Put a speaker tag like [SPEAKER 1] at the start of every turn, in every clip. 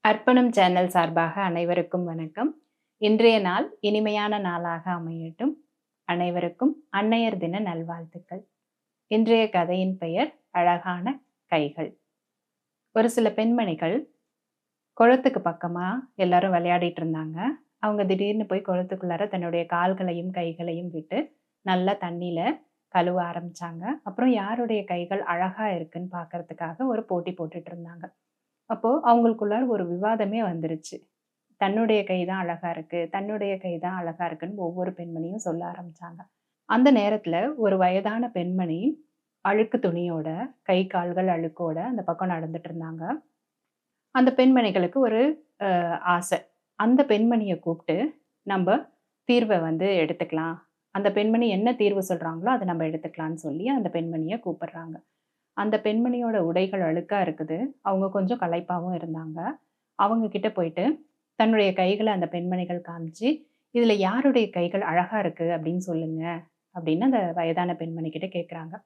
[SPEAKER 1] அர்ப்பணம் சேனல் சார்பாக அனைவருக்கும் வணக்கம். இன்றைய நாள் இனிமையான நாளாக அமையட்டும். அனைவருக்கும் அன்னையர் தின நல்வாழ்த்துக்கள். இன்றைய கதையின் பெயர் அழகான கைகள். ஒரு சில பெண்மணிகள் குளத்துக்கு பக்கமா எல்லாரும் விளையாடிட்டு இருந்தாங்க. அவங்க திடீர்னு போய் குளத்துக்குள்ளார தன்னுடைய கால்களையும் கைகளையும் விட்டு நல்லா தண்ணியில கழுவ ஆரம்பிச்சாங்க. அப்புறம் யாருடைய கைகள் அழகா இருக்குன்னு பார்க்கறதுக்காக ஒரு போட்டி போட்டுட்டு இருந்தாங்க. அப்போ அவங்களுக்குள்ளார ஒரு விவாதமே வந்துருச்சு. தன்னுடைய கை தான் அழகா இருக்கு, தன்னுடைய கை தான் அழகா இருக்குன்னு ஒவ்வொரு பெண்மணியும் சொல்ல ஆரம்பிச்சாங்க. அந்த நேரத்துல ஒரு வயதான பெண்மணி அழுக்கு துணியோட, கை கால்கள் அழுக்கோட அந்த பக்கம் நடந்துட்டு இருந்தாங்க. அந்த பெண்மணிகளுக்கு ஒரு ஆசை. அந்த பெண்மணிய கூப்ட்டு நம்ப தீர்வ வந்து எடுத்துக்கலாம். அந்த பெண்மணி என்ன தீர்வு சொல்றாங்களோ, அத நம்ம எடுத்துக்கலான்னு சொல்லி அந்த பெண்மணிய கூப்பிடுறாங்க. அந்த பெண்மணியோட உடைகள் அழுக்கா இருக்குது. அவங்க கொஞ்சம் களைப்பாவும் இருந்தாங்க. அவங்க கிட்ட போயிட்டு, தன்னுடைய கைகள அந்த பெண்மணிகள் காமிச்சு, "இதுல யாருடைய கைகள் அழகா இருக்கு அப்படின்னு சொல்லுங்க." அப்படின்னு அந்த வயதான பெண்மணி கிட்ட கேட்குறாங்க.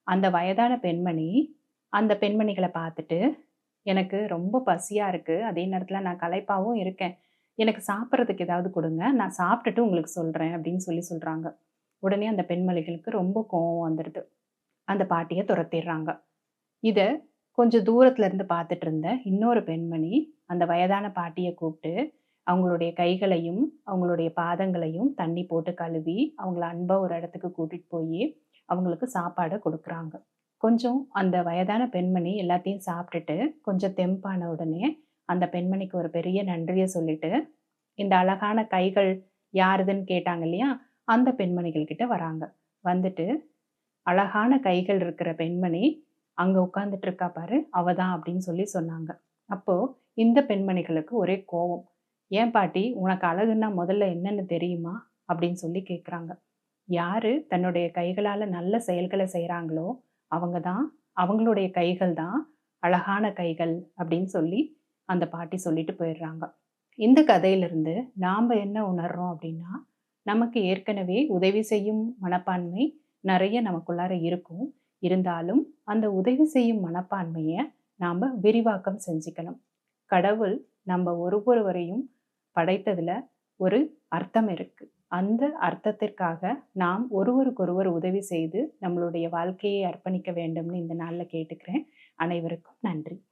[SPEAKER 1] அந்த வயதான பெண்மணி, அந்த பெண்மணிகள பார்த்துட்டு, "எனக்கு ரொம்ப பசியா இருக்கு. அதே நேரத்தில நான் களைப்பாவும் இருக்கேன். எனக்கு சாப்பிடுறதுக்கு ஏதாவது குடுங்க. நான் சாப்பிட்டுட்டு உங்களுக்கு சொல்றேன்." அப்படின்னு சொல்லி சொல்றாங்க. உடனே அந்த பெண்மணிகளுக்கு ரொம்ப கோவம் வந்துருது. அந்த பாட்டிய துரத்திர்றாங்க. இத கொஞ்சம் தூரத்துல இருந்து பார்த்துட்டு இருந்த இன்னொரு பெண்மணி, அந்த வயதான பாட்டிய கூப்ட்டு, அவங்களுடைய கைகளையும், அவங்களுடைய பாதங்களையும் தண்ணி போட்டு கழுவி, அவங்கள அன்பா ஒரு இடத்துக்கு கூட்டிட்டு போயி, அவங்களுக்கு சாப்பாடு குடுக்குறாங்க. கொஞ்சம் அந்த வயதான பெண்மணி எல்லாத்தையும் சாப்ட்டுட்டு, கொஞ்சம் தெம்பான உடனே, அந்த பெண்மணிக்கு ஒரு பெரிய நன்றிய சொல்லிட்டு, இந்த அழகான கைகள் யாருதுன்னு கேட்டாங்க இல்லையா? அந்த பெண்மணிகள் கிட்ட வராங்க. வந்துட்டு அழகான கைகள் இருக்கிற பெண்மணி, அங்க உட்கார்ந்துட்டு இருக்கா பாரு, அவ தான் அப்படின்னு சொல்லி சொன்னாங்க. அப்போ இந்த பெண்மணிகளுக்கு ஒரே கோவம். "ஏன் பாட்டி உனக்கு அழகுன்னா முதல்ல என்னன்னு தெரியுமா?" அப்படின்னு சொல்லி கேட்குறாங்க. யாரு தன்னுடைய கைகளால நல்ல செயல்கள செய்றாங்களோ, அவங்க தான் அவங்களுடைய கைகள் தான் அழகான கைகள் அப்படின்னு சொல்லி அந்த பாட்டி சொல்லிட்டு போயிடுறாங்க. இந்த கதையிலிருந்து நாம என்ன உணர்றோம் அப்படின்னா, நமக்கு ஏற்கனவே உதவி செய்யும் மனப்பான்மை நெறைய நமக்குள்ளார இருக்கும். இருந்தாலும், அந்த உதவி செய்யும் மனப்பான்மைய நாம விரிவாக்கம் செஞ்சுக்கணும். கடவுள் நம்ம ஒவ்வொருவரையும் படைத்ததுல ஒரு அர்த்தம் இருக்கு. அந்த அர்த்தத்திற்காக நாம் ஒருவருக்கொருவர் உதவி செய்து நம்மளுடைய வாழ்க்கையை அர்ப்பணிக்க வேண்டும்னு இந்த நாள்ல கேட்டுக்கிறேன். அனைவருக்கும் நன்றி.